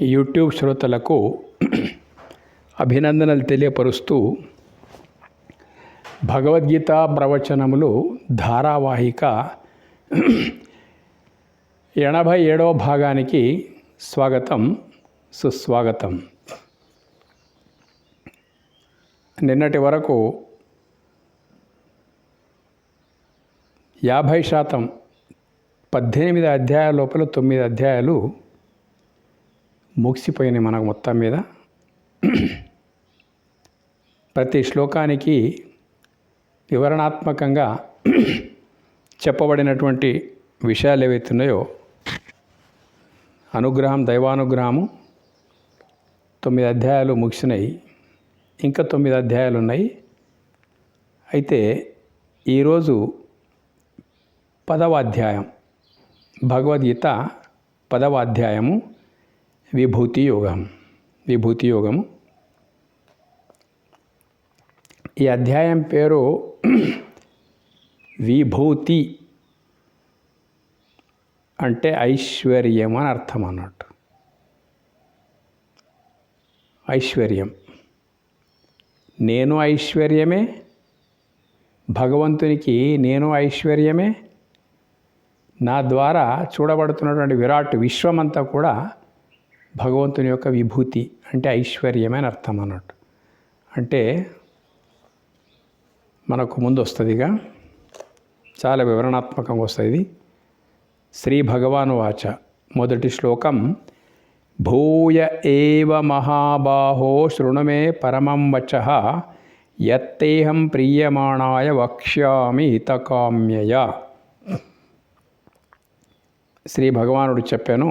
YouTube శ్రోతలకు అభినందనలు తెలియపరుస్తూ భగవద్గీత ప్రవచనములు ధారావాహిక 87వ భాగానికి స్వాగతం, సుస్వాగతం. నిన్నటి వరకు 50% 18 అధ్యాయాల లోపల 9 అధ్యాయాలు ముగిసిపోయినాయి. మనకు మొత్తం మీద ప్రతి శ్లోకానికి వివరణాత్మకంగా చెప్పబడినటువంటి విషయాలు ఏవైతున్నాయో అనుగ్రహం, దైవానుగ్రహము 9 అధ్యాయాలు ముగిసినాయి. ఇంకా 9 అధ్యాయాలు ఉన్నాయి. అయితే ఈరోజు 10వ అధ్యాయం, భగవద్గీత 10వ అధ్యాయము విభూతి యోగము. ఈ అధ్యాయం పేరు విభూతి అంటే ఐశ్వర్యం అని అర్థం అన్నట్టు. ఐశ్వర్యం, నేను ఐశ్వర్యమే, భగవంతునికి నేను ఐశ్వర్యమే, నా ద్వారా చూడబడుతున్నటువంటి విరాట్ విశ్వమంతా కూడా భగవంతుని యొక్క విభూతి అంటే ఐశ్వర్యమే అని అర్థం అన్నట్టు. అంటే మనకు ముందు వస్తుందిగా, చాలా వివరణాత్మకంగా వస్తుంది. శ్రీ భగవాను వాచ, మొదటి శ్లోకం, భూయ ఏవ మహాబాహో శృణుమే పరమం వచః యత్తేహం ప్రీయమాణాయ వక్ష్యామి హితకామ్యయ. శ్రీ భగవానుడు చెప్పాను,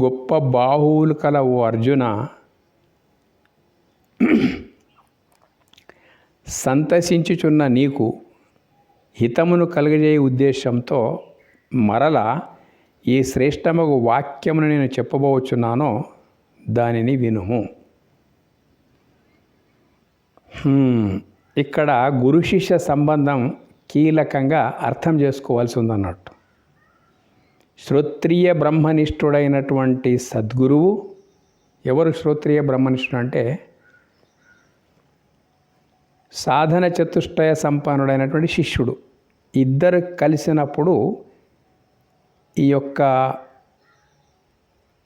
గొప్ప బాహువులు కల ఓ అర్జున, సంతసించుచున్న నీకు హితమును కలుగజేయ ఉద్దేశంతో మరల ఈ శ్రేష్టమగు వాక్యమును నేను చెప్పబోచున్నానో దానిని వినుము. ఇక్కడ గురు శిష్య సంబంధం కీలకంగా అర్థం చేసుకోవాల్సి ఉందన్నట్టు. శ్రోత్రియ బ్రహ్మనిష్ఠుడైనటువంటి సద్గురువు, ఎవరు శ్రోత్రియ బ్రహ్మనిష్ఠుడు అంటే సాధన చతుష్టయ సంపన్నుడైనటువంటి శిష్యుడు. ఇద్దరు కలిసినప్పుడు ఈ యొక్క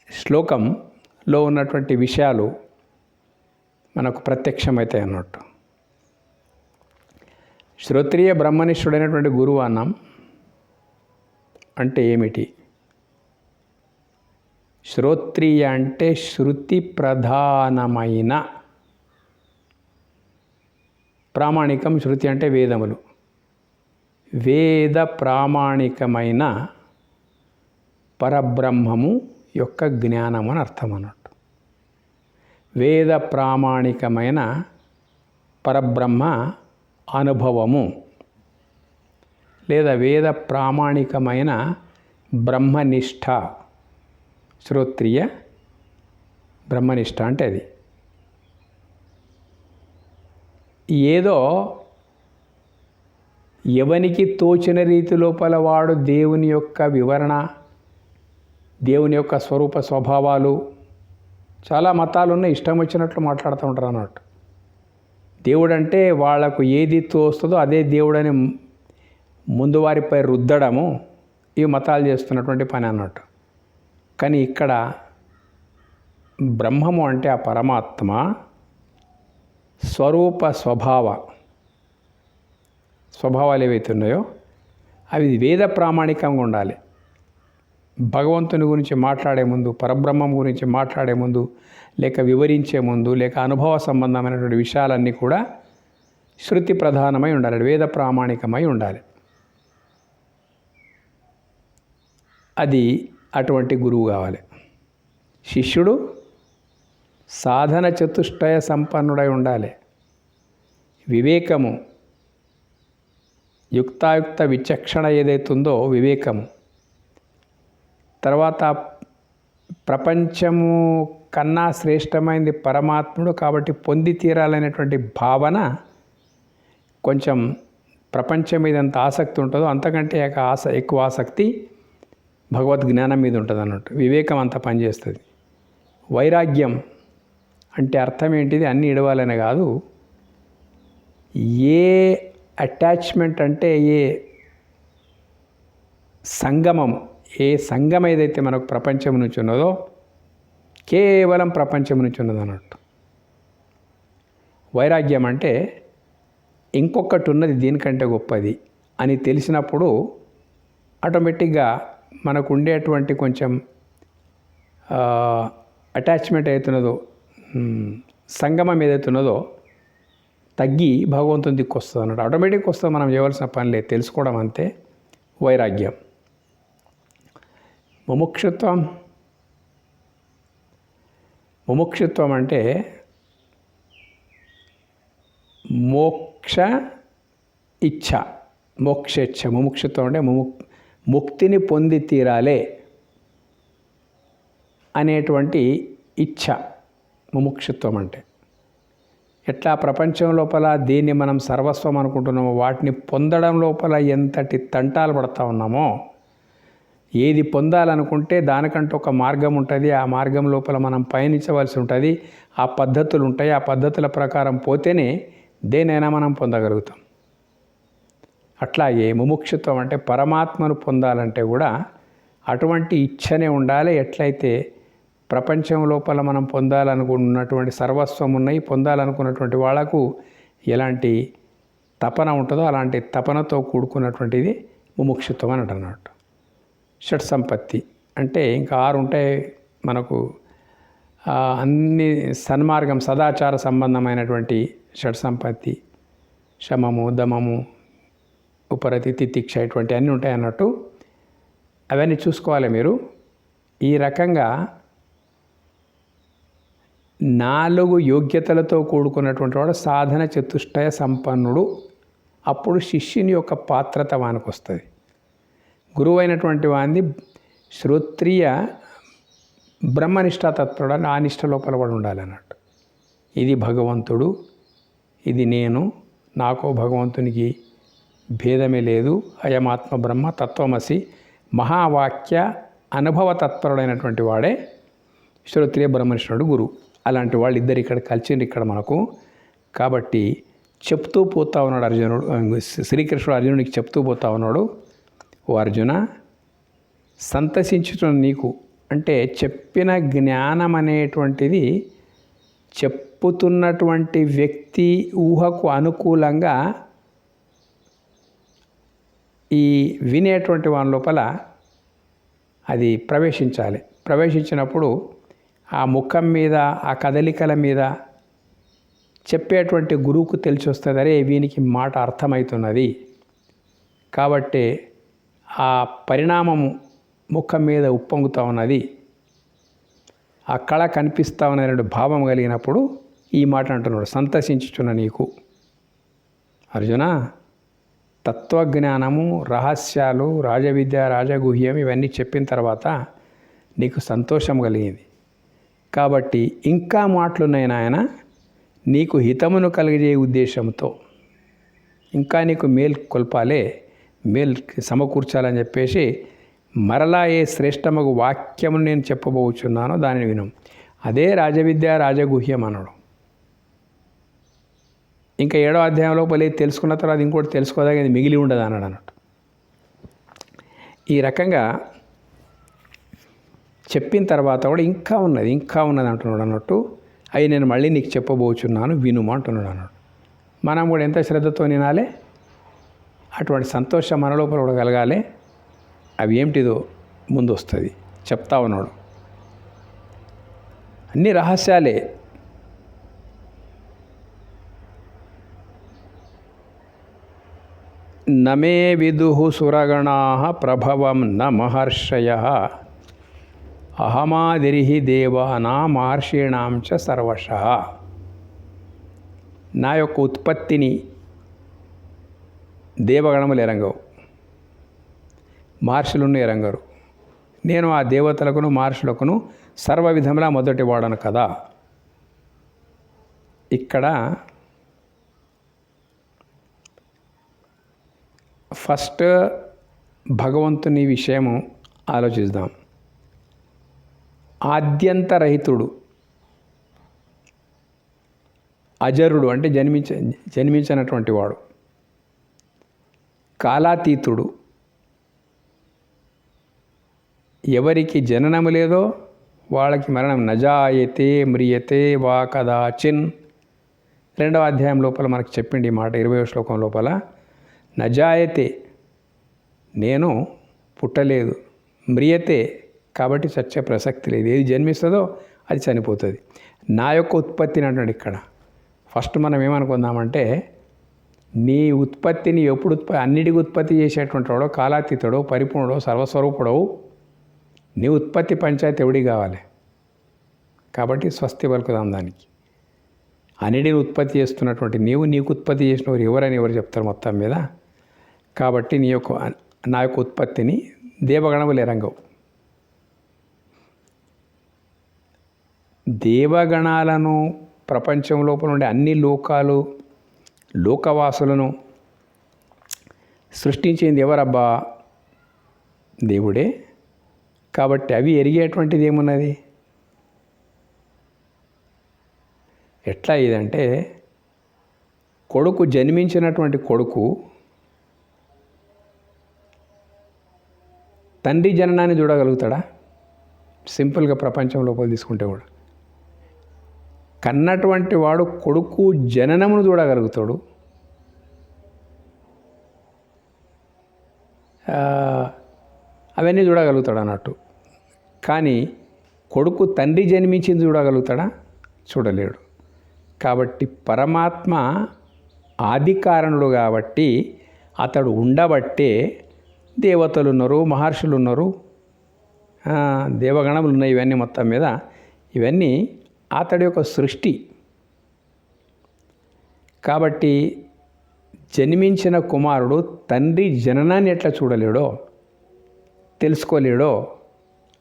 శ్లోకంలో ఉన్నటువంటి విషయాలు మనకు ప్రత్యక్షమవుతాయి అన్నట్టు. శ్రోత్రియ బ్రహ్మనిష్ఠుడైనటువంటి గురువు అన్నాం అంటే ఏమిటి? శ్రోత్రియ అంటే శృతి ప్రధానమైన, ప్రామాణికం శృతి అంటే వేదములు, వేద ప్రామాణికమైన పరబ్రహ్మము యొక్క జ్ఞానము అని అర్థం అన్నట్టు. వేద ప్రామాణికమైన పరబ్రహ్మ అనుభవము లేదా వేద ప్రామాణికమైన బ్రహ్మనిష్ట, శ్రోత్రియ బ్రహ్మనిష్ట అంటే అది. ఏదో ఎవనికి తోచిన రీతి లోపల వాడు దేవుని యొక్క వివరణ, దేవుని యొక్క స్వరూప స్వభావాలు, చాలా మతాలు ఉన్నాయి, ఇష్టం వచ్చినట్లు మాట్లాడుతూ ఉంటారు అన్నట్టు. దేవుడు అంటే వాళ్లకు ఏది తోస్తుందో అదే దేవుడని ముందు వారిపై రుద్దడము ఈ మతాలు చేస్తున్నటువంటి పని అన్నట్టు. కానీ ఇక్కడ బ్రహ్మము అంటే ఆ పరమాత్మ స్వరూప స్వభావాలు ఏవైతే ఉన్నాయో అవి వేద ప్రామాణికంగా ఉండాలి. భగవంతుని గురించి మాట్లాడే ముందు, పరబ్రహ్మం గురించి మాట్లాడే ముందు, లేక వివరించే ముందు, లేక అనుభవ సంబంధమైనటువంటి విషయాలన్నీ కూడా శృతి ప్రధానమై ఉండాలి, వేద ప్రామాణికమై ఉండాలి. అది అటువంటి గురువు కావాలి. శిష్యుడు సాధన చతుష్టయ సంపన్నుడై ఉండాలి. వివేకము, యుక్తాయుక్త విచక్షణ ఏదైతుందో వివేకము, తర్వాత ప్రపంచము కన్నా శ్రేష్టమైనది పరమాత్ముడు కాబట్టి పొంది తీరాలనేటువంటి భావన, కొంచెం ప్రపంచం మీద ఎంత ఆసక్తి ఉంటుందో అంతకంటే ఎక్కువ ఆసక్తి భగవద్ జ్ఞానం మీద ఉంటుంది అన్నట్టు. వివేకం అంత పనిచేస్తుంది. వైరాగ్యం అంటే అర్థం ఏంటిది? అన్నీ ఇడవాలని కాదు. ఏ అటాచ్మెంట్ అంటే ఏ సంగమం, ఏ సంగం ఏదైతే మనకు ప్రపంచం నుంచి ఉన్నదో కేవలం ప్రపంచం నుంచి ఉన్నది అన్నట్టు. వైరాగ్యం అంటే ఇంకొకటి ఉన్నది దీనికంటే గొప్పది అని తెలిసినప్పుడు ఆటోమేటిక్గా మనకు ఉండేటువంటి కొంచెం అటాచ్మెంట్ అవుతున్నదో, సంగమం ఏదైతే ఉన్నదో తగ్గి భగవంతుని దిక్కు వస్తుంది అన్నట్టు. ఆటోమేటిక్గా వస్తుంది, మనం చేయవలసిన పని లేదు, తెలుసుకోవడం అంతే వైరాగ్యం. ముముక్షుత్వం అంటే మోక్ష ఇచ్ఛ, మోక్షేచ్ఛ. ముముక్షుత్వం అంటే ముక్తిని పొంది తీరాలే అనేటువంటి ఇచ్ఛ ముముక్షుత్వం అంటే. ఎట్లా ప్రపంచం లోపల దేన్ని మనం సర్వస్వం అనుకుంటున్నామో వాటిని పొందడం లోపల ఎంతటి తంటాలు పడతా ఉన్నామో, ఏది పొందాలనుకుంటే దానికంటే ఒక మార్గం ఉంటుంది, ఆ మార్గం లోపల మనం పయనించవలసి ఉంటుంది, ఆ పద్ధతులు ఉంటాయి, ఆ పద్ధతుల ప్రకారం పోతేనే దేనైనా మనం పొందగలుగుతాం. అట్లాగే ముముక్షుత్వం అంటే పరమాత్మను పొందాలంటే కూడా అటువంటి ఇచ్ఛనే ఉండాలి. ఎట్లయితే ప్రపంచం లోపల మనం పొందాలనుకున్నటువంటి సర్వస్వం ఉన్నాయి, పొందాలనుకున్నటువంటి వాళ్లకు ఎలాంటి తపన ఉంటుందో అలాంటి తపనతో కూడుకున్నటువంటిది ముముక్షుత్వం అని అంటున్నట్టు. షట్ సంపత్తి అంటే ఇంకా 6 ఉంటాయి మనకు. అన్ని సన్మార్గం, సదాచార సంబంధమైనటువంటి షట్ సంపత్తి, శమము, దమము, ఉపరతి, తితిక్ష, ఇటువంటి అన్నీ ఉంటాయి అన్నట్టు. అవన్నీ చూసుకోవాలి మీరు. ఈ రకంగా 4 యోగ్యతలతో కూడుకున్నటువంటి వాడు సాధన చతుష్టయ సంపన్నుడు. అప్పుడు శిష్యుని యొక్క పాత్రత వానికి వస్తుంది. గురువు అయినటువంటి వాడిని శ్రోత్రియ బ్రహ్మనిష్ఠా తత్పరుడు అని ఆ నిష్ట లోపల పడి ఉండాలి అన్నట్టు. ఇది భగవంతుడు, ఇది నేను, నాకో భగవంతునికి భేదమే లేదు, అయమాత్మ బ్రహ్మ తత్వమసి మహావాక్య అనుభవ తత్పరుడైనటువంటి వాడే శ్రోత్రియ బ్రహ్మనిష్ఠుడు గురువు. అలాంటి వాళ్ళు ఇద్దరు ఇక్కడ కలిసిండ్రు ఇక్కడ మనకు. కాబట్టి చెప్తూ పోతా ఉన్నాడు అర్జునుడు, శ్రీకృష్ణుడు అర్జునుడికి చెప్తూ పోతా ఉన్నాడు, ఓ అర్జున, సంతసించుతున్న నీకు అంటే చెప్పిన జ్ఞానం అనేటువంటిది చెప్పుతున్నటువంటి వ్యక్తి ఊహకు అనుకూలంగా ఈ వినేటువంటి వాని లోపల అది ప్రవేశించాలి. ప్రవేశించినప్పుడు ఆ ముఖం మీద, ఆ కదలికల మీద చెప్పేటువంటి గురువుకు తెలిసి వస్తుంది, అరే వీనికి మాట అర్థమవుతున్నది. కాబట్టి ఆ పరిణామము ముఖం మీద ఉప్పొంగుతూ ఉన్నది, ఆ కళ కనిపిస్తూ ఉన్నది భావం కలిగినప్పుడు ఈ మాట అంటున్నాడు, సంతసించుచున్న నీకు అర్జున, తత్వజ్ఞానము, రహస్యాలు, రాజవిద్య, రాజగుహ్యం ఇవన్నీ చెప్పిన తర్వాత నీకు సంతోషం కలిగింది. కాబట్టి ఇంకా మాటలున్నాయి నాయన, నీకు హితమును కలిగే ఉద్దేశంతో ఇంకా నీకు మేలు కొల్పాలే, మేలు సమకూర్చాలని చెప్పేసి మరలా ఏ శ్రేష్టమగు వాక్యమును నేను చెప్పబోచున్నానో దానిని విను. అదే రాజవిద్య, రాజగుహ్యం అన్నాడు. ఇంకా 7వ అధ్యాయం లోపల తెలుసుకున్న తర్వాత ఇంకోటి తెలుసుకోదగ్గది మిగిలి ఉండదు అన్నాడు అన్నట్టు. ఈ రకంగా చెప్పిన తర్వాత కూడా ఇంకా ఉన్నది అంటున్నాడు అన్నట్టు. అవి నేను మళ్ళీ నీకు చెప్పబోచున్నాను వినుము అంటున్నాడు అన్నాడు. మనం కూడా ఎంత శ్రద్ధతో వినాలి, అటువంటి సంతోషం మన లోపల కూడా కలగాలి. అవి ఏమిటిదో ముందు వస్తుంది, చెప్తా ఉన్నాడు. అన్ని రహస్యాలే. నమే విదుహు సురగణాః ప్రభవం న మహర్షయః అహమాదిరిహి దేవానాం మహర్షీణాం చ సర్వశః. నా యొక్క ఉత్పత్తిని దేవగణములు ఎరంగవు, మహర్షులను ఎరంగరు. నేను ఆ దేవతలకును మహర్షులకును సర్వ విధములా మొదటి వాడను కదా. ఇక్కడ ఫస్ట్ భగవంతుని విషయము ఆలోచిద్దాం. ఆద్యంతరహితుడు, అజరుడు అంటే జన్మించినటువంటి వాడు, కాలాతీతుడు, ఎవరికి జననము లేదో వాళ్ళకి మరణం, నజాయతే మ్రియతే వా కదాచిన్. 2వ అధ్యాయం లోపల మనకు చెప్పిండి ఈ మాట 20వ శ్లోకం లోపల. నజాయతే నేను పుట్టలేదు, మ్రియతే కాబట్టి చచ్చే ప్రసక్తి లేదు, ఏది జన్మిస్తుందో అది చనిపోతుంది. నా యొక్క ఉత్పత్తిని అంటాడు ఇక్కడ. ఫస్ట్ మనం ఏమనుకుందామంటే నీ ఉత్పత్తిని ఎప్పుడు అన్నిటికీ ఉత్పత్తి చేసేటువంటి వాడో, కాలాతీతుడో, పరిపూర్ణుడో, సర్వస్వరూపుడో, నీ ఉత్పత్తి పంచాయతీ ఎవడికి కావాలి? కాబట్టి స్వస్తి పలుకుదాం దానికి. అన్నిటిని ఉత్పత్తి చేస్తున్నటువంటి నీకు ఉత్పత్తి చేసినవారు ఎవరని ఎవరు చెప్తారు మొత్తం మీద? కాబట్టి నా యొక్క ఉత్పత్తిని దేవగణములు ఎరంగవు. దేవగణాలను, ప్రపంచం లోపల ఉండే అన్ని లోకవాసులను సృష్టించింది ఎవరబ్బా? దేవుడే. కాబట్టి అవి ఎరిగేటువంటిది ఏమున్నది? ఎట్లా ఇదంటే జన్మించినటువంటి కొడుకు తండ్రి జననాన్ని చూడగలుగుతాడా? సింపుల్గా ప్రపంచం లోపల తీసుకుంటే కూడా కన్నటువంటి వాడు కొడుకు జననమును చూడగలుగుతాడు. అవన్నీ చూడగలుగుతాడు అన్నట్టు. కానీ కొడుకు తండ్రి జన్మించింది చూడగలుగుతాడా? చూడలేడు. కాబట్టి పరమాత్మ ఆదికారణుడు కాబట్టి అతడు ఉండబట్టే దేవతలు ఉన్నారు, మహర్షులు ఉన్నారు, దేవగణములు ఉన్నాయి. ఇవన్నీ మొత్తం మీద ఇవన్నీ అతడి యొక్క సృష్టి. కాబట్టి జన్మించిన కుమారుడు తండ్రి జననాన్ని ఎట్లా చూడలేడో, తెలుసుకోలేడో,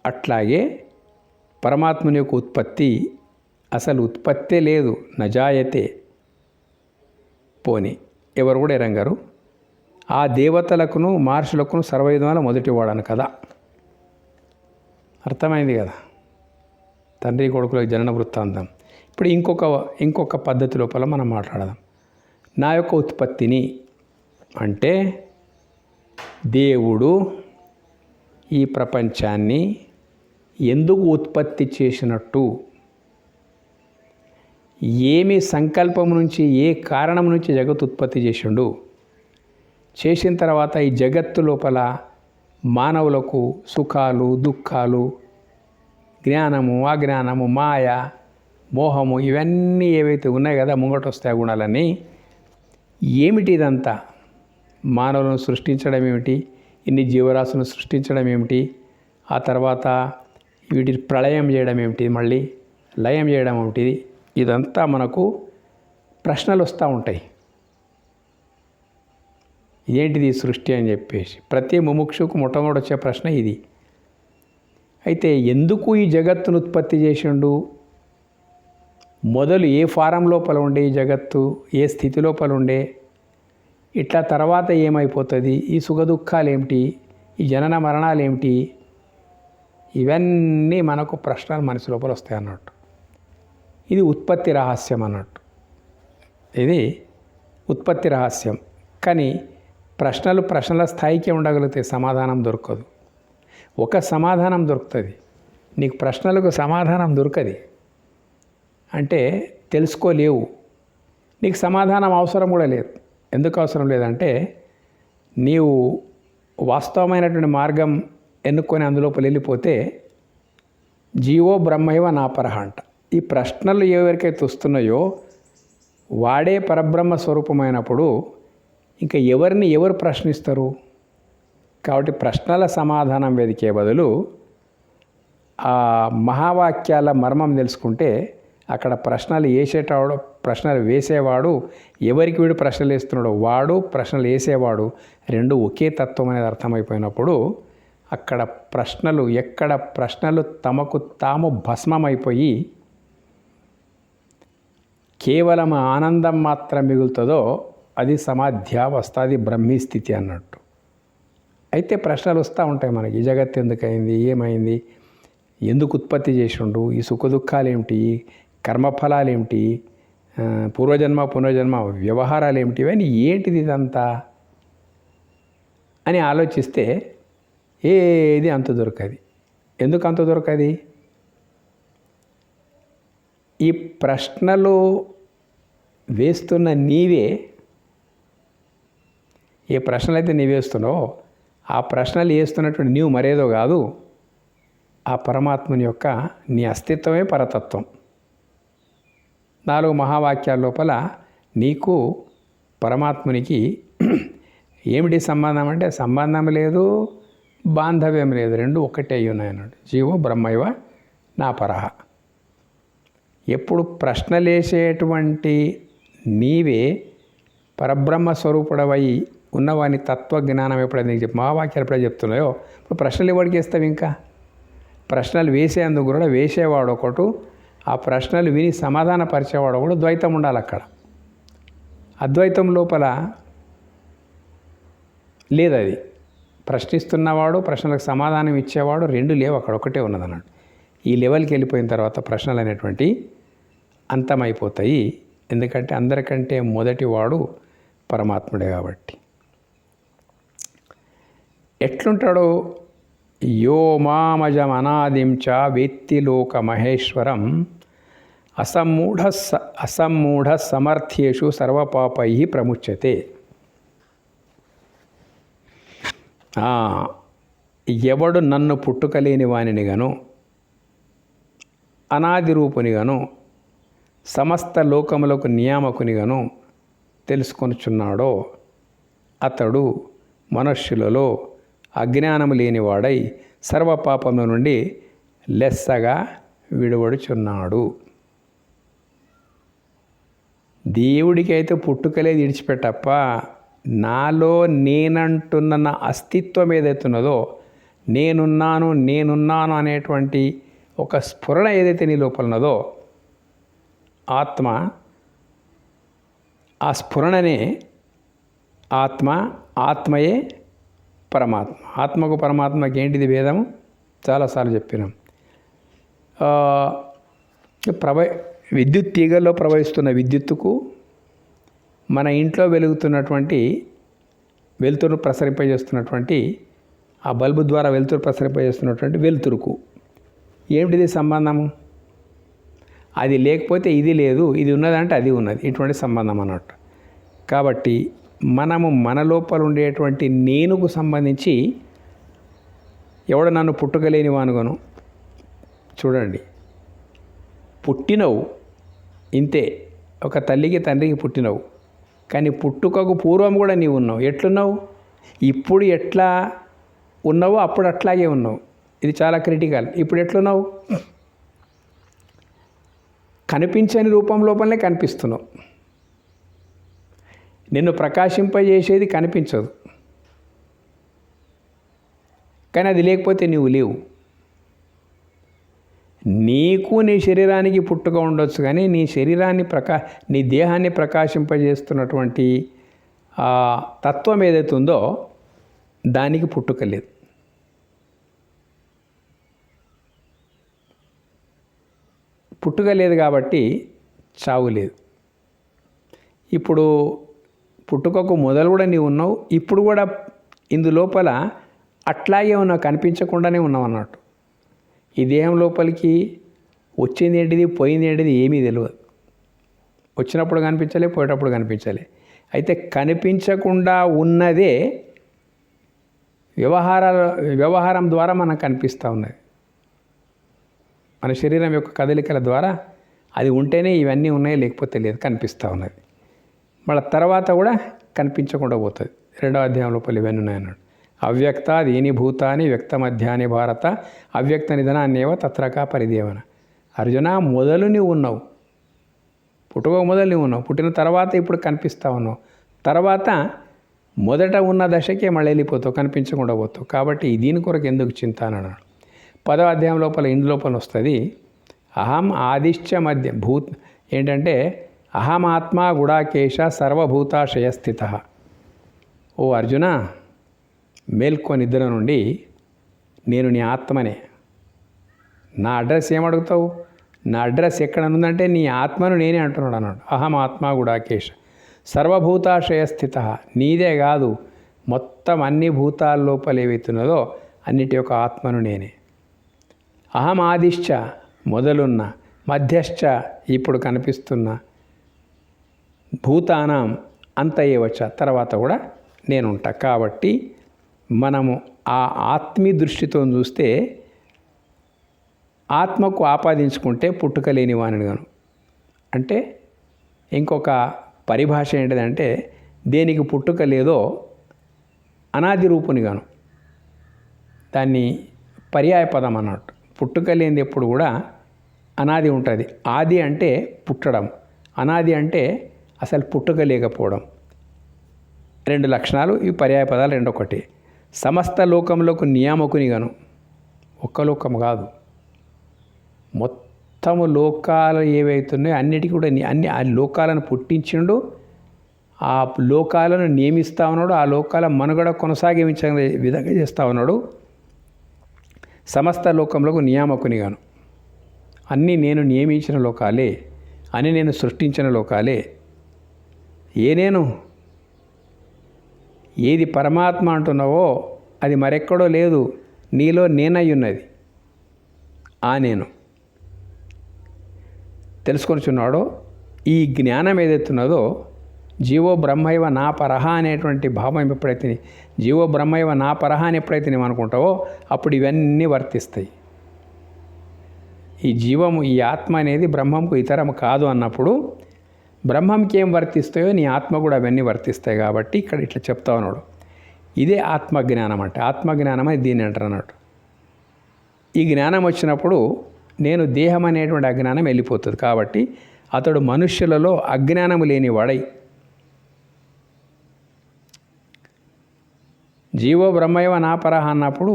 అట్లాగే పరమాత్మని యొక్క ఉత్పత్తి అసలు ఉత్పత్తే లేదు. నజాయతే పోని ఎవరు కూడా ఎరంగారు. ఆ దేవతలకును మహర్షులకును సర్వయుధముల మొదటివాడను కదా. అర్థమైంది కదా తండ్రి కొడుకుల జనన వృత్తాంతం. ఇప్పుడు ఇంకొక పద్ధతి లోపల మనం మాట్లాడదాం. నా యొక్క ఉత్పత్తిని అంటే దేవుడు ఈ ప్రపంచాన్ని ఎందుకు ఉత్పత్తి చేసినట్టు, ఏమి సంకల్పం నుంచి, ఏ కారణం నుంచి జగత్తు ఉత్పత్తి చేసిండు, చేసిన తర్వాత ఈ జగత్తు లోపల మానవులకు సుఖాలు, దుఃఖాలు, జ్ఞానము, అజ్ఞానము, మాయ, మోహము ఇవన్నీ ఏవైతే ఉన్నాయి కదా ముంగట వస్తాయి గుణాలని, ఏమిటి ఇదంతా? మానవులను సృష్టించడం ఏమిటి, ఇన్ని జీవరాశులను సృష్టించడం ఏమిటి, ఆ తర్వాత వీటి ప్రళయం చేయడం ఏమిటి, మళ్ళీ లయం చేయడం ఏమిటి, ఇదంతా మనకు ప్రశ్నలు వస్తూ ఉంటాయి. ఏంటిది సృష్టి అని చెప్పేసి ప్రతి ముముక్షుకు మొట్టమొదటి వచ్చే ప్రశ్న ఇది. అయితే ఎందుకు ఈ జగత్తును ఉత్పత్తి చేసిండు, మొదలు ఏ ఫారం లోపల ఉండే ఈ జగత్తు, ఏ స్థితి లోపల ఉండే, ఇట్లా తర్వాత ఏమైపోతుంది, ఈ సుఖ దుఃఖాలు ఏమిటి, ఈ జనన మరణాలు ఏమిటి, ఇవన్నీ మనకు ప్రశ్నలు మనసు లోపల వస్తాయి అన్నట్టు. ఇది ఉత్పత్తి రహస్యం అన్నట్టు. ఇది ఉత్పత్తి రహస్యం. కానీ ప్రశ్నల స్థాయికే ఉండగలిగితే సమాధానం దొరకదు. ఒక సమాధానం దొరుకుతుంది, నీకు ప్రశ్నలకు సమాధానం దొరకది అంటే తెలుసుకోలేవు. నీకు సమాధానం అవసరం కూడా లేదు. ఎందుకు అవసరం లేదంటే నీవు వాస్తవమైనటువంటి మార్గం ఎన్నుకొని అందులోపల వెళ్ళిపోతే జీవో బ్రహ్మైవ నాపరహ అంట. ఈ ప్రశ్నలు ఎవరికైతే వస్తున్నాయో వాడే పరబ్రహ్మ స్వరూపమైనప్పుడు ఇంకా ఎవరు ప్రశ్నిస్తారు? కాబట్టి ప్రశ్నల సమాధానం వెదికే బదులు ఆ మహావాక్యాల మర్మం తెలుసుకుంటే అక్కడ ప్రశ్నలు వేసేవాడు, ఎవరికి వీడు ప్రశ్నలు వేస్తున్నాడో వాడు, ప్రశ్నలు వేసేవాడు రెండు ఒకే తత్వం అనేది అర్థమైపోయినప్పుడు అక్కడ ఎక్కడ ప్రశ్నలు తమకు తాము భస్మమైపోయి కేవలం ఆనందం మాత్రం మిగులుతుందో అది సమాధ్యావస్థ, అది బ్రహ్మీ స్థితి అన్నట్టు. అయితే ప్రశ్నలు వస్తూ ఉంటాయి మనకి, ఈ జగత్తు ఎందుకైంది, ఏమైంది, ఎందుకు ఉత్పత్తి చేసిండు, ఈ సుఖదుఖాలు ఏమిటి, కర్మఫలాలు ఏమిటి, పూర్వజన్మ పునర్జన్మ వ్యవహారాలు ఏమిటి, ఇవన్నీ ఏంటిది ఇదంతా అని ఆలోచిస్తే ఏది అంత దొరకది. ఎందుకు అంత దొరకది? ఈ ప్రశ్నలు వేస్తున్న నీవే, ఏ ప్రశ్నలు అయితే నీవు వేస్తున్నావో ఆ ప్రశ్నలు వేస్తున్నటువంటి నీవు మరేదో కాదు, ఆ పరమాత్మని యొక్క నీ అస్తిత్వమే పరతత్వం. 4 మహావాక్యాల లోపల నీకు పరమాత్మునికి ఏమిటి సంబంధం అంటే సంబంధం లేదు, బాంధవ్యం లేదు, రెండు ఒకటే అయి ఉన్నాయి అన్నాడు. జీవో బ్రహ్మైవ నా పరహ. ఎప్పుడు ప్రశ్నలేసేటువంటి నీవే పరబ్రహ్మ స్వరూపుడవై ఉన్నవాని తత్వజ్ఞానం ఎప్పుడైతే నీకు మహావాక్యాలు ఎప్పుడైతే చెప్తున్నాయో ఇప్పుడు ప్రశ్నలు ఎవరికి వేస్తావు? ఇంకా ప్రశ్నలు వేసేందుకు కూడా వేసేవాడు ఒకటి, ఆ ప్రశ్నలు విని సమాధాన పరిచేవాడు ఒకడు. ద్వైతం ఉండాలి అక్కడ. అద్వైతం లోపల లేదు. అది ప్రశ్నిస్తున్నవాడు, ప్రశ్నలకు సమాధానం ఇచ్చేవాడు, రెండు లేవు అక్కడ, ఒకటే ఉన్నదన్నాడు. ఈ లెవెల్కి వెళ్ళిపోయిన తర్వాత ప్రశ్నలు అనేటువంటి అంతమైపోతాయి. ఎందుకంటే అందరికంటే మొదటివాడు పరమాత్ముడే కాబట్టి. ఎట్లుంటాడు? యో మామజం అనాదిం చ వేత్తి లోక మహేశ్వరం అసమ్మూఢ సమర్థ్యేషు సర్వపాపై ప్రముచ్యతే. ఎవడు నన్ను పుట్టుకలేని వానినిగాను, అనాది రూపునిగాను, సమస్త లోకములకు నియామకునిగాను తెలుసుకొనుచున్నాడో అతడు మనుష్యులలో అజ్ఞానము లేనివాడై సర్వపాపముల నుండి లెస్సగా విడువడుచున్నాడు. దేవుడికి అయితే పుట్టుకలేదు విడిచిపెట్టప్ప, నాలో నేనంటున్న నా అస్తిత్వం ఏదైతున్నదో, నేనున్నాను అనేటువంటి ఒక స్ఫురణ ఏదైతే నీ లోపల ఉన్నదో ఆత్మ, ఆ స్ఫురణనే ఆత్మయే పరమాత్మ. ఆత్మకు పరమాత్మకి ఏంటిది భేదము? చాలాసార్లు చెప్పినాం. విద్యుత్ తీగల్లో ప్రవహిస్తున్న విద్యుత్తుకు, మన ఇంట్లో వెలుగుతున్నటువంటి వెలుతురు ప్రసరింపజేస్తున్నటువంటి ఆ బల్బు ద్వారా వెలుతురు ప్రసరింపజేస్తున్నటువంటి వెలుతురుకు ఏమిటిది సంబంధము? అది లేకపోతే ఇది లేదు, ఇది ఉన్నదంటే అది ఉన్నది, ఇటువంటి సంబంధం అన్నట్టు. కాబట్టి మనము మన లోపల ఉండేటువంటి నేనుకు సంబంధించి ఎవడు నన్ను పుట్టుకలేని వానుగను చూడండి, పుట్టినవు ఇంతే, ఒక తల్లికి తండ్రికి పుట్టినవు, కానీ పుట్టుకకు పూర్వం కూడా నీవు ఉన్నావు. ఎట్లున్నావు? ఇప్పుడు ఎట్లా ఉన్నావో అప్పుడు అట్లాగే ఉన్నావు. ఇది చాలా క్రిటికల్. ఇప్పుడు ఎట్లున్నావు? కనిపించని రూపం లోపలనే కనిపిస్తున్నావు. నిన్ను ప్రకాశింపజేసేది కనిపించదు, కానీ అది లేకపోతే నీవు లేవు. నీకు నీ శరీరానికి పుట్టుక ఉండొచ్చు, కానీ నీ శరీరాన్ని నీ దేహాన్ని ప్రకాశింపజేస్తున్నటువంటి తత్వం ఏదైతే ఉందో దానికి పుట్టుక లేదు. పుట్టుక లేదు కాబట్టి చావు లేదు. ఇప్పుడు పుట్టుకకు మొదలు కూడా నీవు ఉన్నావు, ఇప్పుడు కూడా ఇందులోపల అట్లాగే ఉన్నావు, కనిపించకుండానే ఉన్నావు అన్నట్టు. ఈ దేహం లోపలికి వచ్చింది ఏంటిది, పోయింది ఏంటిది ఏమీ తెలియదు. వచ్చినప్పుడు కనిపించాలి, పోయేటప్పుడు కనిపించాలి. అయితే కనిపించకుండా ఉన్నదే వ్యవహారం ద్వారా మనకు కనిపిస్తూ ఉన్నది. మన శరీరం యొక్క కదలికల ద్వారా అది ఉంటేనే ఇవన్నీ ఉన్నాయి, లేకపోతే లేదు, కనిపిస్తూ ఉన్నది. మళ్ళీ తర్వాత కూడా కనిపించకుండా పోతుంది. 2వ అధ్యాయం లోపల ఇవన్నీ ఉన్నాయన్నాడు. అవ్యక్తాదీని భూతాని వ్యక్త మధ్యాని భారత అవ్యక్త నిధనాన్నేవ తత్రకా పరిదేవన. అర్జున, మొదలు నీవు ఉన్నావు, పుట్టుక మొదలు నీవు ఉన్నావు, పుట్టిన తర్వాత ఇప్పుడు కనిపిస్తూ ఉన్నావు, తర్వాత మొదట ఉన్న దశకే మళ్ళీ వెళ్ళిపోతావు, కనిపించకుండా పోతావు. కాబట్టి దీని కొరకు ఎందుకు చింత అన్నాడు. 10వ అధ్యాయం లోపల ఇందులోపల వస్తుంది. అహం ఆదిశ్చ మధ్య ఏంటంటే అహమాత్మ గుడాకేశ సర్వభూతాశయస్థిత. ఓ అర్జున, మేల్కో నిద్ర నుండి, నేను నీ ఆత్మనే, నా అడ్రస్ ఏమడుగుతావు? నా అడ్రస్ ఎక్కడ ఉందంటే నీ ఆత్మను నేనే అంటున్నాడు అన్నాడు. అహం ఆత్మ గుడాకేశ సర్వభూతాశయ స్థిత. నీదే కాదు, మొత్తం అన్ని భూతాల లోపల ఏవైతున్నదో అన్నిటి యొక్క ఆత్మను నేనే. అహం ఆదిశ్చ మొదలున్న, మధ్యశ్చ ఇప్పుడు కనిపిస్తున్న, భూతానాం అంతయేవచ్చ తర్వాత కూడా నేనుంటా. కాబట్టి మనము ఆ ఆత్మీ దృష్టితో చూస్తే ఆత్మకు ఆపాదించుకుంటే పుట్టుక లేని వానిగాను. అంటే ఇంకొక పరిభాష ఏంటిదంటే దేనికి పుట్టుక లేదో అనాది రూపునిగాను. దాన్ని పర్యాయ పదం అన్నట్టు. పుట్టుక లేనిది ఎప్పుడు కూడా అనాది ఉంటుంది. ఆది అంటే పుట్టడం, అనాది అంటే అసలు పుట్టుక లేకపోవడం. రెండు లక్షణాలు ఈ పర్యాయ పదాలు రెండొకటి. సమస్త లోకంలోకి నియామకునిగాను. ఒక్క లోకం కాదు, మొత్తము లోకాలు ఏవైతున్నాయో అన్నిటికీ కూడా అన్ని ఆ లోకాలను పుట్టించిండు, ఆ లోకాలను నియమిస్తూ ఉన్నాడు, ఆ లోకాల మనుగడ కొనసాగించే విధంగా చేస్తూ ఉన్నాడు. సమస్త లోకంలోకి నియామకునిగాను. అన్నీ నేను నియమించిన లోకాలే, అని నేను సృష్టించిన లోకాలే. నేను ఏది పరమాత్మ అంటున్నావో అది మరెక్కడో లేదు, నీలో నేనై ఉన్నది. ఆ నేను తెలుసుకొనిచున్నాడో ఈ జ్ఞానం ఏదైతున్నదో జీవో బ్రహ్మైవ నా పరహ అనేటువంటి భావం ఎప్పుడైతే జీవో బ్రహ్మైవ నా పరహ అని ఎప్పుడైతే నువ్వు అనుకుంటావో అప్పుడు ఇవన్నీ వర్తిస్తాయి. ఈ జీవము, ఈ ఆత్మ అనేది బ్రహ్మంకు ఇతరం కాదు అన్నప్పుడు బ్రహ్మంకి ఏం వర్తిస్తాయో నీ ఆత్మ కూడా అవన్నీ వర్తిస్తాయి. కాబట్టి ఇక్కడ ఇట్లా చెప్తా ఉన్నాడు. ఇదే ఆత్మజ్ఞానం అంటే. ఆత్మజ్ఞానం అని దీన్ని అంటారు అన్నట్టు. ఈ జ్ఞానం వచ్చినప్పుడు నేను దేహం అనేటువంటి అజ్ఞానం వెళ్ళిపోతుంది. కాబట్టి అతడు మనుష్యులలో అజ్ఞానము లేని వాడై జీవో బ్రహ్మైవ నా పరహ అన్నప్పుడు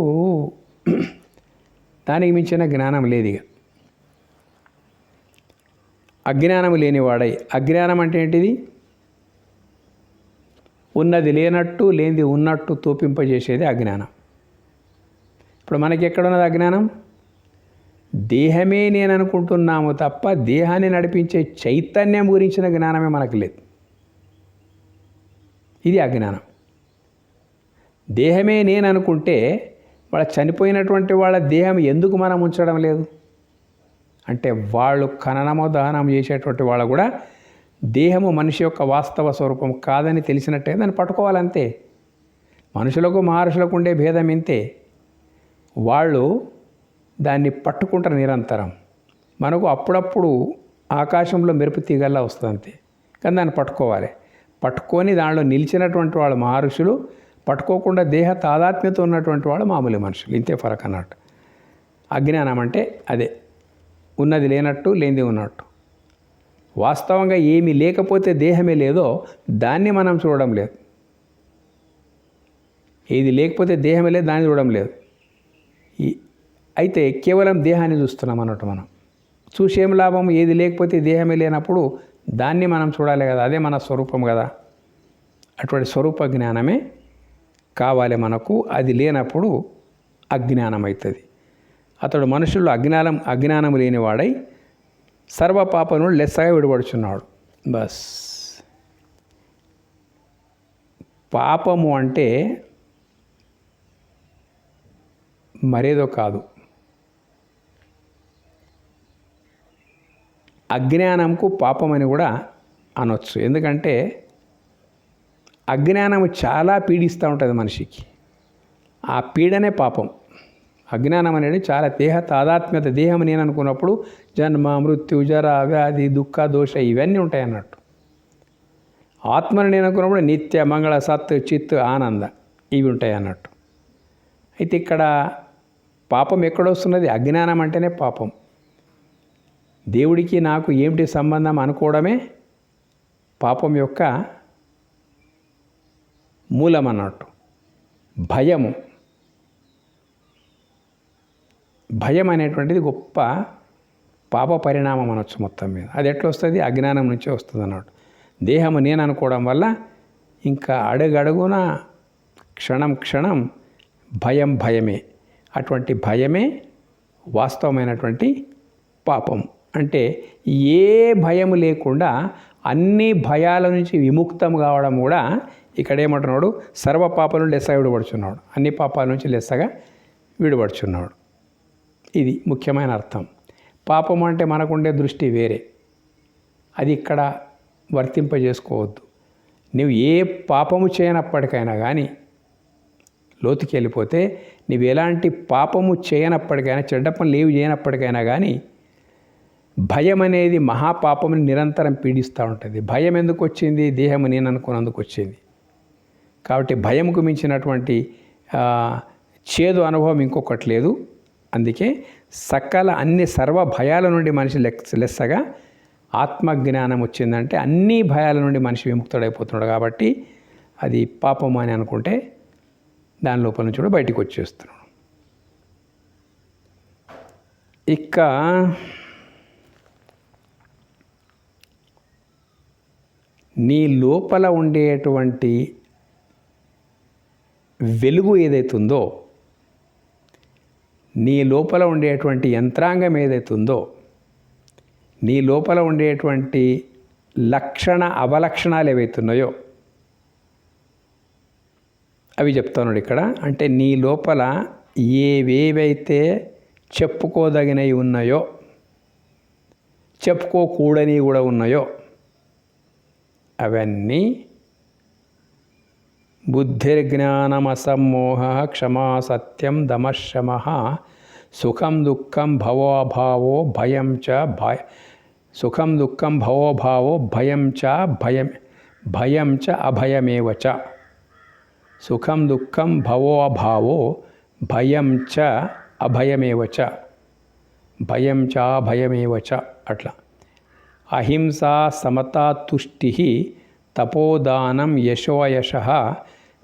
దానికి మించిన జ్ఞానం లేదు. ఇక అజ్ఞానము లేనివాడై. అజ్ఞానం అంటే ఏంటిది? ఉన్నది లేనట్టు, లేనిది ఉన్నట్టు తోపింపజేసేది అజ్ఞానం. ఇప్పుడు మనకి ఎక్కడున్నది అజ్ఞానం? దేహమే నేను అనుకుంటున్నాము తప్ప దేహాన్ని నడిపించే చైతన్యం గురించిన జ్ఞానమే మనకు లేదు. ఇది అజ్ఞానం. దేహమే నేను అనుకుంటే వాళ్ళ చనిపోయినటువంటి వాళ్ళ దేహం ఎందుకు మనం ఉంచడం లేదు అంటే వాళ్ళు ఖననమో దహనం చేసేటువంటి వాళ్ళు కూడా దేహము మనిషి యొక్క వాస్తవ స్వరూపం కాదని తెలిసినట్టే దాన్ని పట్టుకోవాలంతే. మనుషులకు మహర్షులకు ఉండే భేదం ఇంతే. వాళ్ళు దాన్ని పట్టుకుంటారు నిరంతరం. మనకు అప్పుడప్పుడు ఆకాశంలో మెరుపు తీగల్లా వస్తుంది అంతే, కానీ దాన్ని పట్టుకోవాలి. పట్టుకొని దానిలో నిలిచినటువంటి వాళ్ళు మహర్షులు, పట్టుకోకుండా దేహ తాదాత్మ్యత ఉన్నటువంటి వాళ్ళు మామూలు మనుషులు. ఇంతే ఫరక్ అన్నట్టు. అజ్ఞానం అంటే అదే, ఉన్నది లేనట్టు, లేనిది ఉన్నట్టు. వాస్తవంగా ఏమీ లేకపోతే దేహమే లేదో దాన్ని మనం చూడడం లేదు. ఏది లేకపోతే దేహమే లేదు, దాన్ని చూడడం లేదు. అయితే కేవలం దేహాన్ని చూస్తున్నాం అన్నట్టు. మనం చూసేం లాభం? ఏది లేకపోతే దేహమే లేనప్పుడు దాన్ని మనం చూడాలి కదా, అదే మన స్వరూపం కదా. అటువంటి స్వరూప జ్ఞానమే కావాలి మనకు. అది లేనప్పుడు అజ్ఞానం అవుతుంది. అతడు మనుషుల్లో అజ్ఞానం లేనివాడై సర్వ పాపను లెస్సగా విడబడుచున్నాడు. బస్. పాపము అంటే మరేదో కాదు, అజ్ఞానంకు పాపమని కూడా అనొచ్చు. ఎందుకంటే అజ్ఞానము చాలా పీడిస్తూ ఉంటుంది మనిషికి. ఆ పీడనే పాపం. అజ్ఞానం అనేది చాలా దేహ తాదాత్మ్యత. దేహం నేను అనుకున్నప్పుడు జన్మ, మృత్యు, జర, వ్యాధి, దుఃఖ, దోష ఇవన్నీ ఉంటాయి అన్నట్టు. ఆత్మను నేను అనుకున్నప్పుడు నిత్య, మంగళ, సత్, చిత్, ఆనంద ఇవి ఉంటాయి అన్నట్టు. అయితే ఇక్కడ పాపం ఎక్కడొస్తున్నది? అజ్ఞానం అంటేనే పాపం. దేవుడికి నాకు ఏమిటి సంబంధం అనుకోవడమే పాపం యొక్క మూలం అన్నట్టు. భయం అనేటువంటిది గొప్ప పాప పరిణామం అనొచ్చు మొత్తం మీద. అది ఎట్లా వస్తుంది? అజ్ఞానం నుంచే వస్తుంది అన్నట్టు. దేహము నేను అనుకోవడం వల్ల ఇంకా అడుగడుగున క్షణం భయమే. అటువంటి భయమే వాస్తవమైనటువంటి పాపం. అంటే ఏ భయం లేకుండా అన్ని భయాల నుంచి విముక్తం కావడం కూడా ఇక్కడ ఏమంటున్నాడు, సర్వ పాపాల నుండి లెస్సగా విడబడుచున్నాడు, అన్ని పాపాల నుంచి లెస్సగా విడబడుచున్నాడు. ఇది ముఖ్యమైన అర్థం. పాపం అంటే మనకుండే దృష్టి వేరే, అది ఇక్కడ వర్తింపజేసుకోవద్దు. నువ్వు ఏ పాపము చేయనప్పటికైనా కానీ, లోతుకి వెళ్ళిపోతే నువ్వు ఎలాంటి పాపము చేయనప్పటికైనా, చెడ్డ పనులు ఏవి చేయనప్పటికైనా కానీ భయం అనేది మహాపాపముని నిరంతరం పీడిస్తూ ఉంటుంది. భయం ఎందుకు వచ్చింది? దేహము నేను అనుకున్నందుకు వచ్చింది. కాబట్టి భయంకు మించినటువంటి చేదు అనుభవం ఇంకొకటి లేదు. అందుకే అన్ని సర్వ భయాల నుండి మనిషి లెస్సగా ఆత్మజ్ఞానం వచ్చిందంటే అన్ని భయాల నుండి మనిషి విముక్తుడైపోతున్నాడు. కాబట్టి అది పాపం అని అనుకుంటే దాని లోపల నుంచి కూడా బయటికి వచ్చేస్తున్నాడు. ఇక నీ లోపల ఉండేటువంటి వెలుగు ఏదైతుందో, నీ లోపల ఉండేటువంటి యంత్రాంగం ఏదైతుందో, నీ లోపల ఉండేటువంటి అవలక్షణాలు ఏవైతున్నాయో అవి చెప్తున్నాడు ఇక్కడ. అంటే నీ లోపల ఏవేవైతే చెప్పుకోదగినవి ఉన్నాయో, చెప్పుకోకూడని కూడా ఉన్నాయో అవన్నీ బుద్ధిర్జ్ఞానమసమ్మోహ క్షమా సత్యం దమశమః సుఖం దుఃఖం భవోభావో భయం చ సుఖం దుఃఖం భవోభావో భయం చ అభయమేవ చ. సుఖం దుఃఖం భవోభావో భయం చ అభయమేవ చ. భయం చ అభయమేవ చ. అట్లా అహింసా సమతా తుష్టి తపోదానం యశోయశః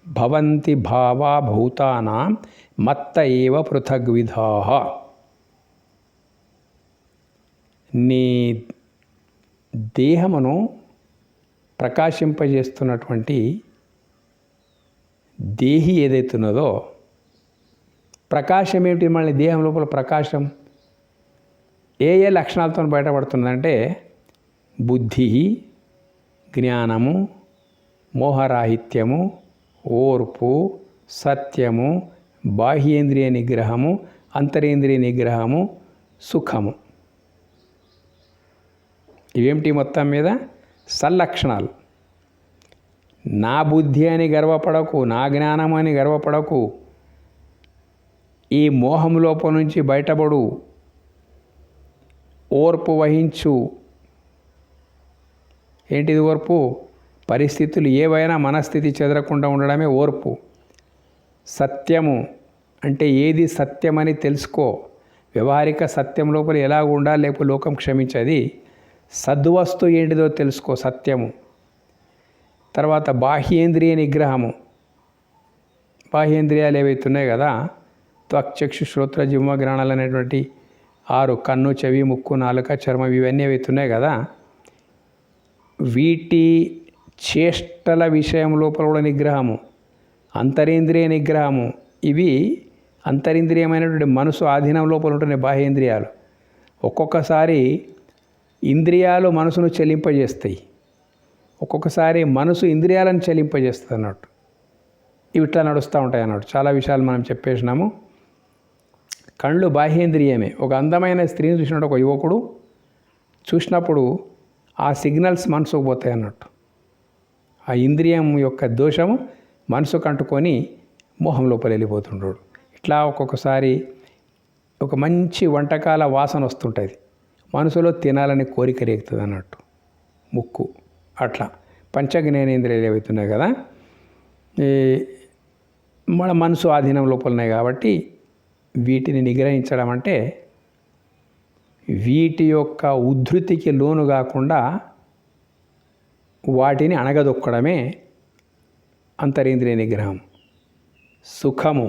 భవంతి భావా భూతానాం మత్త ఏవ పృథగ్విధాః. నీ దేహమును ప్రకాశింపజేస్తున్నటువంటి దేహి ఏదైతున్నదో, ప్రకాశం ఏమిటి? మళ్ళీ దేహం లోపల ప్రకాశం ఏ లక్షణాలతో బయటపడుతుందంటే బుద్ధి, జ్ఞానము, మోహరాహిత్యము, ఓర్పు, సత్యము, బాహ్యేంద్రియ నిగ్రహము, అంతరేంద్రియ నిగ్రహము, సుఖము. ఇవేమిటి? మొత్తం మీద సల్లక్షణాలు. నా బుద్ధి అని గర్వపడకు, నా జ్ఞానం అని గర్వపడకు, ఈ మోహం లోపల నుంచి బయటపడు, ఓర్పు వహించు. ఏంటిది ఓర్పు? పరిస్థితులు ఏవైనా మనస్థితి చెదరకుండా ఉండడమే ఓర్పు. సత్యము అంటే ఏది సత్యమని తెలుసుకో. వ్యవహారిక సత్యం లోపల ఎలా ఉండాలి, లేకపోతే లోకం క్షమించది. సద్వస్తు ఏంటిదో తెలుసుకో, సత్యము. తర్వాత బాహ్యేంద్రియ నిగ్రహము. బాహ్యేంద్రియాలు ఏవైతున్నాయి కదా, త్వక్ చక్షు శ్రోత్ర జిహ్వ గ్రాణాలు అనేటువంటి 6, కన్ను, చెవి, ముక్కు, నాలుక, చర్మం, ఇవన్నీ ఏవైతున్నాయి కదా, వీటి చేష్టల విషయం లోపల కూడా నిగ్రహము. అంతరేంద్రియ నిగ్రహము. ఇవి అంతరింద్రియమైనటువంటి మనసు ఆధీనం లోపల ఉంటున్నాయి బాహ్యేంద్రియాలు. ఒక్కొక్కసారి ఇంద్రియాలు మనసును చెలింపజేస్తాయి, ఒక్కొక్కసారి మనసు ఇంద్రియాలను చెలింపజేస్తుంది అన్నట్టు. ఇవి ఇట్లా నడుస్తూ ఉంటాయి అన్నట్టు. చాలా విషయాలు మనం చెప్పేసినాము. కళ్ళు బాహ్యేంద్రియమే. ఒక అందమైన స్త్రీని చూసినట్టు ఒక యువకుడు చూసినప్పుడు ఆ సిగ్నల్స్ మనసుకు పోతాయి అన్నట్టు. ఆ ఇంద్రియం యొక్క దోషము మనసుకు అంటుకొని మోహం లోపల వెళ్ళిపోతుంటాడు. ఇట్లా ఒక్కొక్కసారి ఒక మంచి వంటకాల వాసన వస్తుంటుంది, మనసులో తినాలని కోరిక రేగుతుంది అన్నట్టు. ముక్కు అట్లా పంచజ్ఞానేంద్రియాలు ఏవైతున్నాయి కదా, మన మనసు ఆధీనం లోపల ఉన్నాయి. కాబట్టి వీటిని నిగ్రహించడం అంటే వీటి యొక్క ఉద్ధృతికి లోను కాకుండా వాటిని అణగదొక్కడమే అంతరేంద్రియ నిగ్రహం. సుఖము,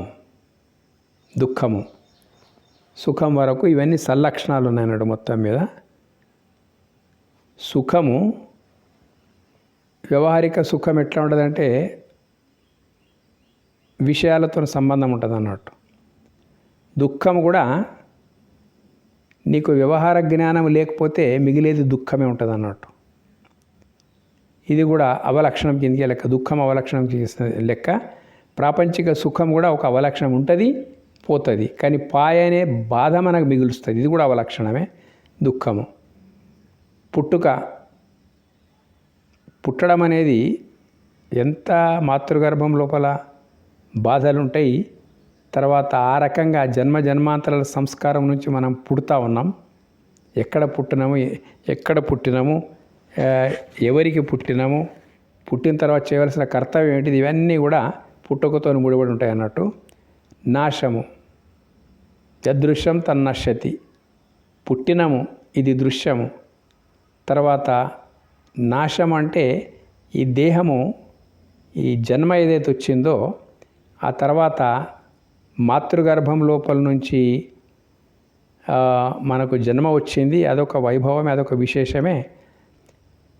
దుఃఖము, సుఖం వరకు ఇవన్నీ సల్లక్షణాలు ఉన్నాయన్నాడు. మొత్తం మీద సుఖము, వ్యవహారిక సుఖం ఎట్లా ఉంటుందంటే విషయాలతో సంబంధం ఉంటుంది అన్నట్టు. దుఃఖం కూడా నీకు వ్యవహార జ్ఞానం లేకపోతే మిగిలేది దుఃఖమే ఉంటుంది అన్నట్టు. ఇది కూడా అవలక్షణం కిందికి లెక్క. దుఃఖం అవలక్షణం లెక్క. ప్రాపంచిక సుఖం కూడా ఒక అవలక్షణం ఉంటుంది, పోతుంది. కానీ పాయనే బాధ మనకు మిగులుస్తుంది. ఇది కూడా అవలక్షణమే దుఃఖము. పుట్టడం అనేది ఎంత మాతృగర్భం లోపల బాధలుంటాయి. తర్వాత ఆ రకంగా జన్మాంతరాల సంస్కారం నుంచి మనం పుడతా ఉన్నాం. ఎక్కడ పుట్టినాము, ఎవరికి పుట్టినాము, పుట్టిన తర్వాత చేయవలసిన కర్తవ్యం ఏంటిది, ఇవన్నీ కూడా పుట్టుకతో ముడిపడి ఉంటాయి అన్నట్టు. నాశము యదృశ్యం తన్నశ్యతి. పుట్టినము, ఇది దృశ్యము. తర్వాత నాశం అంటే ఈ దేహము, ఈ జన్మ ఏదైతే వచ్చిందో ఆ తర్వాత మాతృగర్భం లోపల నుంచి మనకు జన్మ వచ్చింది. అదొక వైభవమే, అదొక విశేషమే.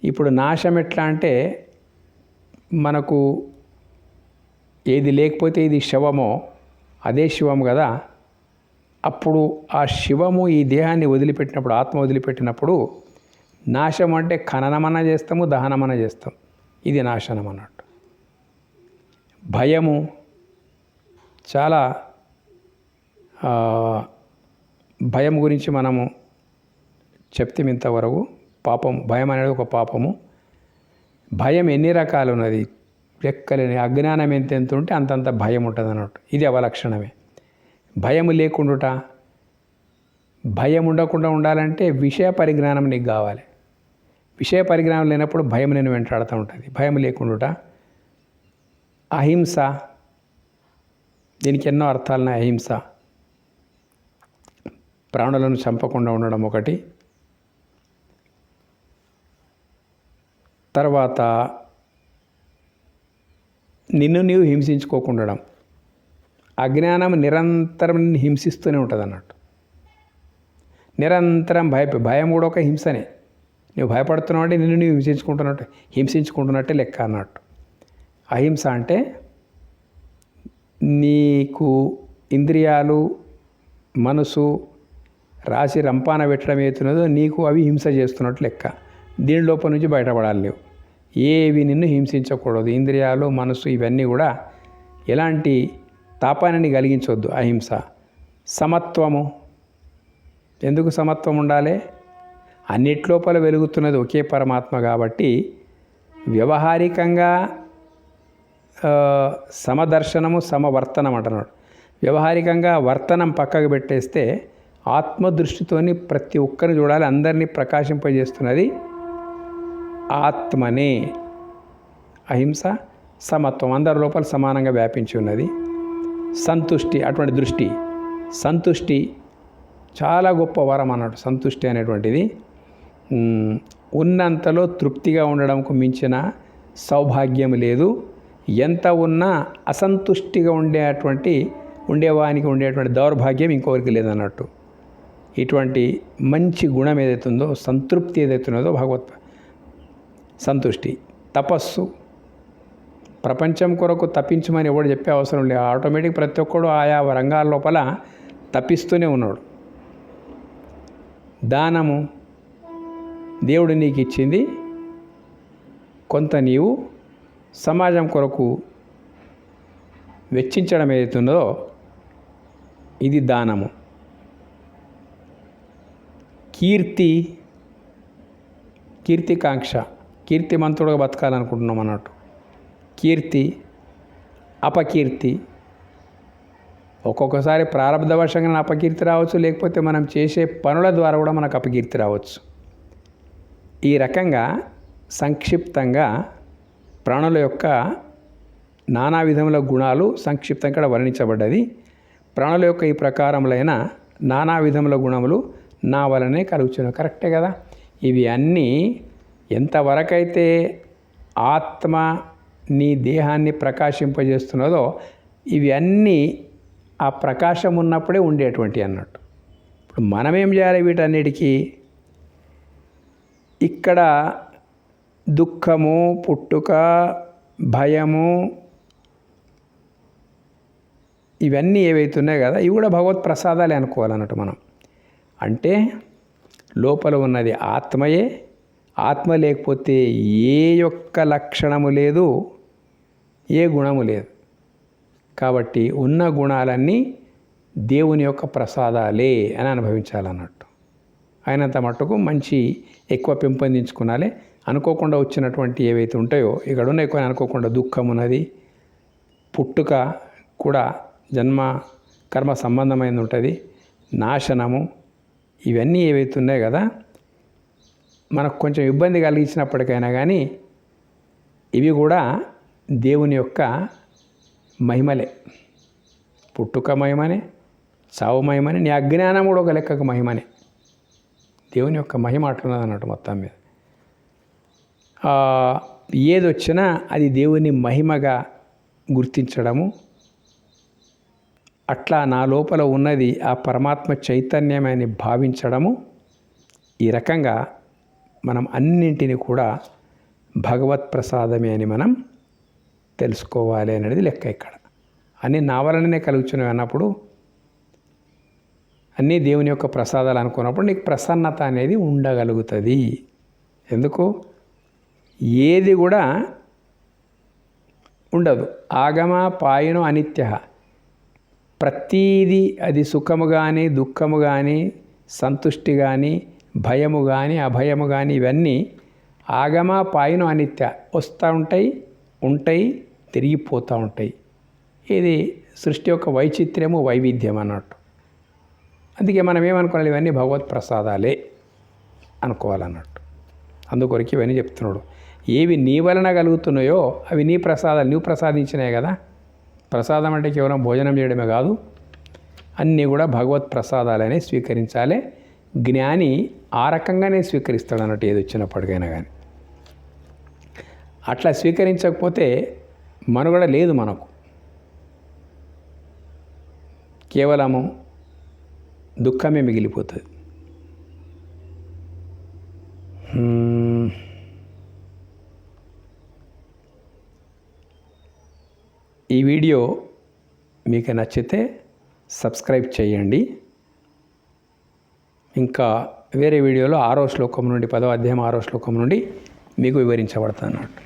ఇప్పుడు నాశం ఎట్లా అంటే మనకు ఏది లేకపోతే ఇది శవమో అదే శివము కదా. అప్పుడు ఆ శివము ఈ దేహాన్ని వదిలిపెట్టినప్పుడు, ఆత్మ వదిలిపెట్టినప్పుడు నాశం అంటే ఖననమన చేస్తాము, దహనమన చేస్తాం. ఇది నాశనం అన్నట్టు. భయము చాలా భయం గురించి మనము చెప్తే ఇంతవరకు. భయం అనేది ఒక పాపము. భయం ఎన్ని రకాలు ఉన్నది లెక్కలేని. అజ్ఞానం ఎంత ఉంటే అంతంత భయం ఉంటుంది అన్నట్టు. ఇది అవలక్షణమే. భయము లేకుండుట, భయం ఉండకుండా ఉండాలంటే విషయ పరిజ్ఞానం నీకు కావాలి. విషయ పరిజ్ఞానం లేనప్పుడు భయం నేను వెంటాడుతూ ఉంటుంది. భయం లేకుండుట. అహింస, దీనికి ఎన్నో అర్థాలున్నాయి. అహింస ప్రాణులను చంపకుండా ఉండడం ఒకటి. తర్వాత నిన్ను నీవు హింసించుకోకుండా ఉండడం. అజ్ఞానం నిరంతరం హింసిస్తూనే ఉంటుంది అన్నట్టు. నిరంతరం భయం కూడా ఒక హింసనే. నువ్వు భయపడుతున్నావు అంటే నిన్ను నీవు హింసించుకుంటున్నట్టే లెక్క అన్నట్టు. అహింస అంటే నీకు ఇంద్రియాలు, మనసు రాసి రంపాన పెట్టడం అవుతున్నదో నీకు అవి హింస చేస్తున్నట్టు లెక్క. దీని లోపల నుంచి బయటపడాలి నువ్వు. ఏవి నిన్ను హింసించకూడదు. ఇంద్రియాలు, మనసు ఇవన్నీ కూడా ఎలాంటి తాపాన్ని కలిగించవద్దు. అహింస. సమత్వము. ఎందుకు సమత్వం ఉండాలి? అన్నిట్లోపల వెలుగుతున్నది ఒకే పరమాత్మ కాబట్టి వ్యవహారికంగా సమదర్శనము, సమవర్తనం అంటున్నాడు. వ్యవహారికంగా వర్తనం పక్కకు పెట్టేస్తే ఆత్మదృష్టితోని ప్రతి ఒక్కరిని చూడాలి. అందరినీ ప్రకాశింపజేస్తున్నది ఆత్మనే. అహింస, సమత్వం, అందరి లోపల సమానంగా వ్యాపించి ఉన్నది. సంతుష్టి, అటువంటి దృష్టి. సంతుష్టి చాలా గొప్ప వరం అన్నాడు. సంతుష్టి అనేటువంటిది ఉన్నంతలో తృప్తిగా ఉండడంకు మించిన సౌభాగ్యం లేదు. ఎంత ఉన్నా అసంతుష్టిగా ఉండేవానికి ఉండేటువంటి దౌర్భాగ్యం ఇంకొకరికి లేదన్నట్టు. ఇటువంటి మంచి గుణం ఏదైతుందో, సంతృప్తి ఏదైతున్నదో సంతుష్టి. తపస్సు. ప్రపంచం కొరకు తప్పించమని ఎవడు చెప్పే అవసరం లేదు. ఆటోమేటిక్ ప్రతి ఒక్కడు ఆయా రంగాల లోపల తప్పిస్తూనే ఉన్నాడు. దానము. దేవుడు నీకు ఇచ్చింది కొంత నీవు సమాజం కొరకు వెచ్చించడం ఏదైతున్నదో ఇది దానము. కీర్తికాంక్ష. కీర్తిమంతుడుగా బతకాలనుకుంటున్నాం అన్నట్టు. కీర్తి, అపకీర్తి. ఒక్కొక్కసారి ప్రారంధవశంగా అపకీర్తి రావచ్చు, లేకపోతే మనం చేసే పనుల ద్వారా కూడా మనకు అపకీర్తి రావచ్చు. ఈ రకంగా సంక్షిప్తంగా ప్రాణుల యొక్క నానా విధముల గుణాలు సంక్షిప్తంగా వర్ణించబడ్డది. ప్రాణుల యొక్క ఈ ప్రకారములైన నానా విధముల గుణములు నా వలనే కలుగుచున్నాయి. కరెక్టే కదా. ఇవి అన్నీ ఎంతవరకైతే ఆత్మ నీ దేహాన్ని ప్రకాశింపజేస్తున్నదో ఇవి అన్నీ ఆ ప్రకాశం ఉన్నప్పుడే ఉండేటువంటి అన్నట్టు. ఇప్పుడు మనమేం చేయాలి? వీటన్నిటికీ ఇక్కడ దుఃఖము, పుట్టుక, భయము ఇవన్నీ ఏవైతున్నాయి కదా, ఇవి కూడా భగవత్ ప్రసాదాలే అనుకోవాలన్నట్టు మనం. అంటే లోపల ఉన్నది ఆత్మయే. ఆత్మ లేకపోతే ఏ యొక్క లక్షణము లేదు, ఏ గుణము లేదు. కాబట్టి ఉన్న గుణాలన్నీ దేవుని యొక్క ప్రసాదాలే అని అనుభవించాలన్నట్టు. అయినంత మట్టుకు మంచి ఎక్కువ పెంపొందించుకునాలి. అనుకోకుండా వచ్చినటువంటి ఏవైతే ఉంటాయో, ఇక్కడ ఉన్న ఎక్కువ అనుకోకుండా దుఃఖం ఉన్నది, పుట్టుక కూడా జన్మ కర్మ సంబంధమైనది ఉంటుంది, నాశనము, ఇవన్నీ ఏవైతే ఉన్నాయో కదా, మనకు కొంచెం ఇబ్బంది కలిగించినప్పటికైనా కానీ ఇవి కూడా దేవుని యొక్క మహిమలే. పుట్టుక మహిమనే, చావు మహిమనే, నీ అజ్ఞానం కూడా ఒక లెక్కకు మహిమనే. దేవుని యొక్క మహిమ అట్లున్నది అన్నట్టు మొత్తం మీద. ఏది వచ్చినా అది దేవుని మహిమగా గుర్తించడము, అట్లా నా లోపల ఉన్నది ఆ పరమాత్మ చైతన్యమని భావించడము. ఈ రకంగా మనం అన్నింటినీ కూడా భగవత్ ప్రసాదమే అని మనం తెలుసుకోవాలి అనేది లెక్క. ఇక్కడ అన్నీ నా వలననే కలుగుచున్నవి అన్నప్పుడు, అన్నీ దేవుని యొక్క ప్రసాదాలు అనుకున్నప్పుడు నీకు ప్రసన్నత అనేది ఉండగలుగుతుంది. ఎందుకు? ఏది కూడా ఉండదు. ఆగమ పాయను అనిత్య. ప్రతీది అది సుఖము కానీ, దుఃఖము కానీ, సంతుష్టి కానీ, భయము కానీ, అభయము కానీ, ఇవన్నీ ఆగమ పాయను అనిత్య. వస్తూ ఉంటాయి, ఉంటాయి, తిరిగిపోతూ ఉంటాయి. ఇది సృష్టి యొక్క వైచిత్ర్యము, వైవిధ్యం అన్నట్టు. అందుకే మనం ఏమనుకోవాలి, ఇవన్నీ భగవత్ ప్రసాదాలే అనుకోవాలన్నట్టు. అందుకొరకు ఇవన్నీ చెప్తున్నాడు. ఏవి నీ వలన కలుగుతున్నాయో అవి నీ ప్రసాదాలు, నువ్వు ప్రసాదించినాయి కదా. ప్రసాదం అంటే కేవలం భోజనం చేయడమే కాదు, అన్నీ కూడా భగవత్ ప్రసాదాలనే స్వీకరించాలి. జ్ఞాని ఆ రకంగానే స్వీకరిస్తాడు అన్నట్టు, ఏది వచ్చినప్పటికైనా కానీ. అట్లా స్వీకరించకపోతే మనుగడ లేదు మనకు. కేవలము దుఃఖమే మిగిలిపోతుంది. ఈ వీడియో మీకు నచ్చితే సబ్స్క్రైబ్ చేయండి. ఇంకా వేరే వీడియోలో 6వ శ్లోకం నుండి 10వ అధ్యాయం 6వ శ్లోకం నుండి మీకు వివరించబడుతుంది అన్నట్టు.